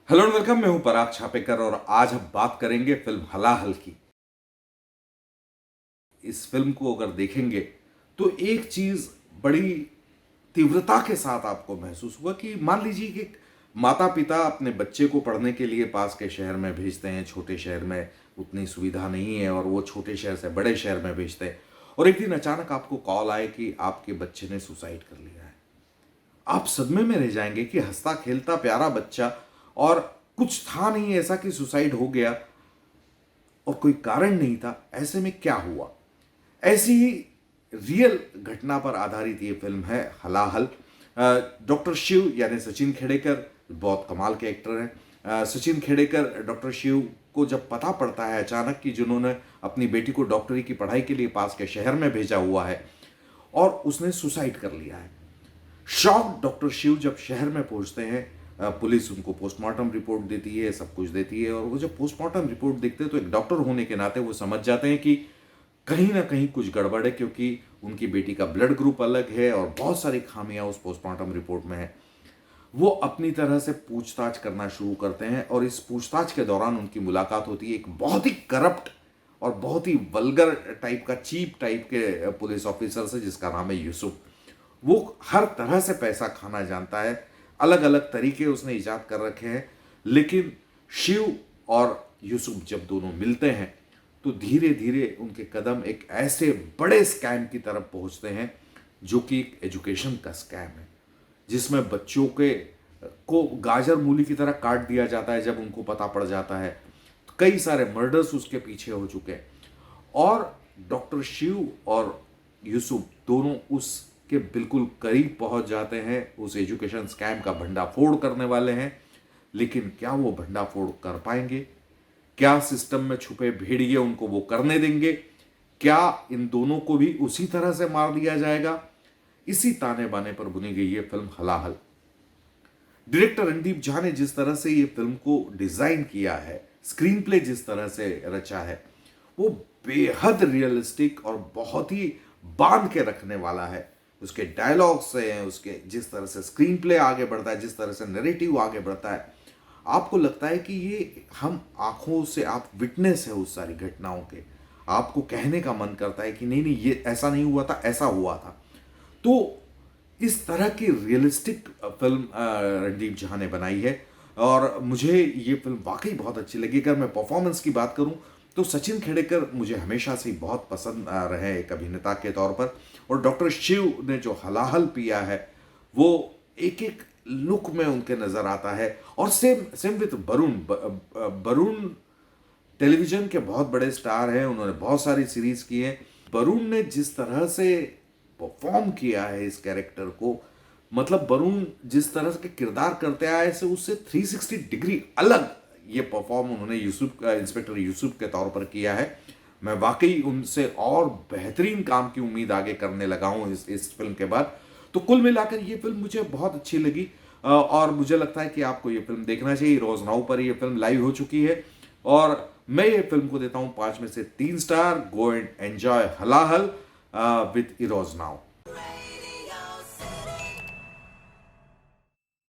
Hello and welcome. मैं हूं पराग छापेकर और आज हम बात करेंगे फिल्म हलाहल की। इस फिल्म को अगर देखेंगे तो एक चीज बड़ी तीव्रता के साथ आपको महसूस होगा कि मान लीजिए कि माता पिता अपने बच्चे को पढ़ने के लिए पास के शहर में भेजते हैं। छोटे शहर में उतनी सुविधा नहीं है और वो छोटे शहर से बड़े शहर में भेजते हैं और एक दिन अचानक आपको कॉल आए कि आपके बच्चे ने सुसाइड कर लिया है। आप सदमे में रह जाएंगे कि हंसता खेलता प्यारा बच्चा और कुछ था नहीं ऐसा कि सुसाइड हो गया और कोई कारण नहीं था। ऐसे में क्या हुआ? ऐसी ही रियल घटना पर आधारित ये फिल्म है हलाहल। डॉक्टर शिव यानी सचिन खेड़ेकर बहुत कमाल के एक्टर हैं। सचिन खेड़ेकर डॉक्टर शिव को जब पता पड़ता है अचानक कि जिन्होंने अपनी बेटी को डॉक्टरी की पढ़ाई के लिए पास के शहर में भेजा हुआ है और उसने सुसाइड कर लिया है। शॉक डॉक्टर शिव जब शहर में पहुंचते हैं, पुलिस उनको पोस्टमार्टम रिपोर्ट देती है, सब कुछ देती है और वो जब पोस्टमार्टम रिपोर्ट देखते हैं तो एक डॉक्टर होने के नाते वो समझ जाते हैं कि कहीं ना कहीं कुछ गड़बड़ है, क्योंकि उनकी बेटी का ब्लड ग्रुप अलग है और बहुत सारी खामियां उस पोस्टमार्टम रिपोर्ट में है। वो अपनी तरह से पूछताछ करना शुरू करते हैं और इस पूछताछ के दौरान उनकी मुलाकात होती है एक बहुत ही करप्ट और बहुत ही वल्गर टाइप का, चीप टाइप के पुलिस ऑफिसर से जिसका नाम है यूसुफ। वो हर तरह से पैसा खाना जानता है, अलग अलग तरीके उसने इजाद कर रखे हैं। लेकिन शिव और यूसुफ जब दोनों मिलते हैं तो धीरे धीरे उनके कदम एक ऐसे बड़े स्कैम की तरफ पहुंचते हैं जो कि एक एजुकेशन का स्कैम है, जिसमें बच्चों के को गाजर मूली की तरह काट दिया जाता है। जब उनको पता पड़ जाता है तो कई सारे मर्डर्स उसके पीछे हो चुके हैं और डॉक्टर शिव और यूसुफ दोनों उसके बिल्कुल करीब पहुंच जाते हैं। उस एजुकेशन स्कैम का भंडाफोड़ करने वाले हैं, लेकिन क्या वो भंडाफोड़ कर पाएंगे? क्या सिस्टम में छुपे भेड़िए उनको वो करने देंगे? क्या इन दोनों को भी उसी तरह से मार दिया जाएगा? इसी ताने बाने पर बुनी गई ये फिल्म हलाहल। डायरेक्टर रणदीप झा ने जिस तरह से ये फिल्म को डिजाइन किया है, स्क्रीन प्ले जिस तरह से रचा है, वो बेहद रियलिस्टिक और बहुत ही बांध के रखने वाला है। उसके डायलॉग से, उसके जिस तरह से स्क्रीन प्ले आगे बढ़ता है, जिस तरह से नैरेटिव आगे बढ़ता है, आपको लगता है कि ये हम आंखों से आप विटनेस है उस सारी घटनाओं के। आपको कहने का मन करता है कि नहीं नहीं, ये ऐसा नहीं हुआ था, ऐसा हुआ था। तो इस तरह की रियलिस्टिक फिल्म रणदीप झा ने बनाई है और मुझे ये फिल्म वाकई बहुत अच्छी लगी। अगर मैं परफॉर्मेंस की बात करूं तो सचिन खेड़ेकर मुझे हमेशा से ही बहुत पसंद रहे एक अभिनेता के तौर पर, और डॉक्टर शिव ने जो हलाहल पिया है वो एक एक लुक में उनके नजर आता है। और same same with Varun. Varun television के बहुत बड़े स्टार हैं, उन्होंने बहुत सारी सीरीज की है। वरुण ने जिस तरह से परफॉर्म किया है इस कैरेक्टर को, मतलब वरुण जिस तरह के किरदार करते आए से उससे 360 डिग्री अलग ये परफॉर्म उन्होंने यूसुफ इंस्पेक्टर यूसुफ के तौर पर किया है। मैं वाकई उनसे और बेहतरीन काम की उम्मीद आगे करने लगा हूं इस फिल्म के बाद। तो कुल मिलाकर ये फिल्म मुझे बहुत अच्छी लगी और मुझे लगता है कि आपको ये फिल्म देखना चाहिए। रोज नाउ पर ये फिल्म लाइव हो चुकी है और मैं ये फिल्म को देता हूं 5 में से 3 star. Go and enjoy Halahal with Eros now.